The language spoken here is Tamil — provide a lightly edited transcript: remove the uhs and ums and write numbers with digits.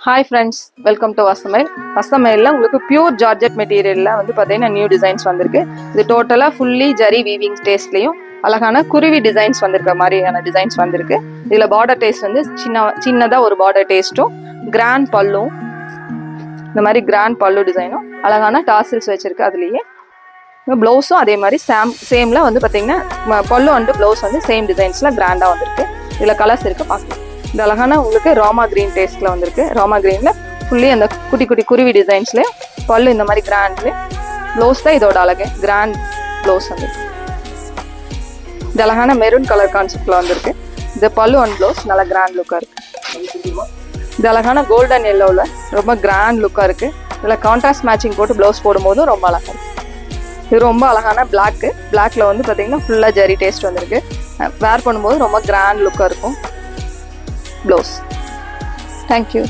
ஹாய் ஃப்ரெண்ட்ஸ், வெல்கம் டு வசமைல். வசமைலில் உங்களுக்கு பியூர் ஜார்ஜெட் மெட்டீரியலில் வந்து பார்த்தீங்கன்னா நியூ டிசைன்ஸ் வந்திருக்கு. இது டோட்டலாக ஃபுல்லி ஜரி வீவிங் டேஸ்ட்லேயும் அழகான குருவி டிசைன்ஸ் வந்திருக்க மாதிரியான டிசைன்ஸ் வந்திருக்கு. இதில் பார்டர் டேஸ்ட் வந்து சின்னதாக ஒரு பார்டர் டேஸ்ட்டும் கிராண்ட் பல்லும், இந்த மாதிரி கிராண்ட் பல்லு டிசைனும் அழகான டாசில்ஸ் வச்சுருக்கு. அதுலேயே ப்ளவுஸும் அதே மாதிரி சேமில் வந்து பார்த்தீங்கன்னா பல்லு அண்டு ப்ளவுஸ் வந்து சேம் டிசைன்ஸில் கிராண்டாக வந்திருக்கு. இதில் கலர்ஸ் இருக்குது, பார்க்கலாம். இந்த அழகான உங்களுக்கு ராமா கிரீன் டேஸ்ட்ல வந்திருக்கு. ராமா கிரீன்ல ஃபுல்லி அந்த குட்டி குட்டி குருவி டிசைன்ஸ்ல பல்லு இந்த மாதிரி கிராண்ட்ல, ப்ளவுஸ் தான் இதோட அழகு, கிராண்ட் ப்ளவுஸ் வந்துருக்கு. இந்த அழகான மெரூன் கலர் கான்செப்ட்ல வந்திருக்கு. இந்த பல்லு அண்ட் ப்ளவுஸ் நல்லா கிராண்ட் லுக்கா இருக்கு. இந்த அழகான கோல்டன் எல்லோவில் ரொம்ப கிராண்ட் லுக்கா இருக்கு. இதில் கான்ட்ராஸ்ட் மேட்சிங் போட்டு ப்ளவுஸ் போடும்போதும் ரொம்ப அழகா இருக்கு. இது ரொம்ப அழகான பிளாக்ல வந்து பார்த்தீங்கன்னா ஃபுல்லாக ஜரி டேஸ்ட் வந்திருக்கு. வேர் பண்ணும்போது ரொம்ப கிராண்ட் லுக்காக இருக்கும் ப்ளவுஸ். தேங்க்யூ.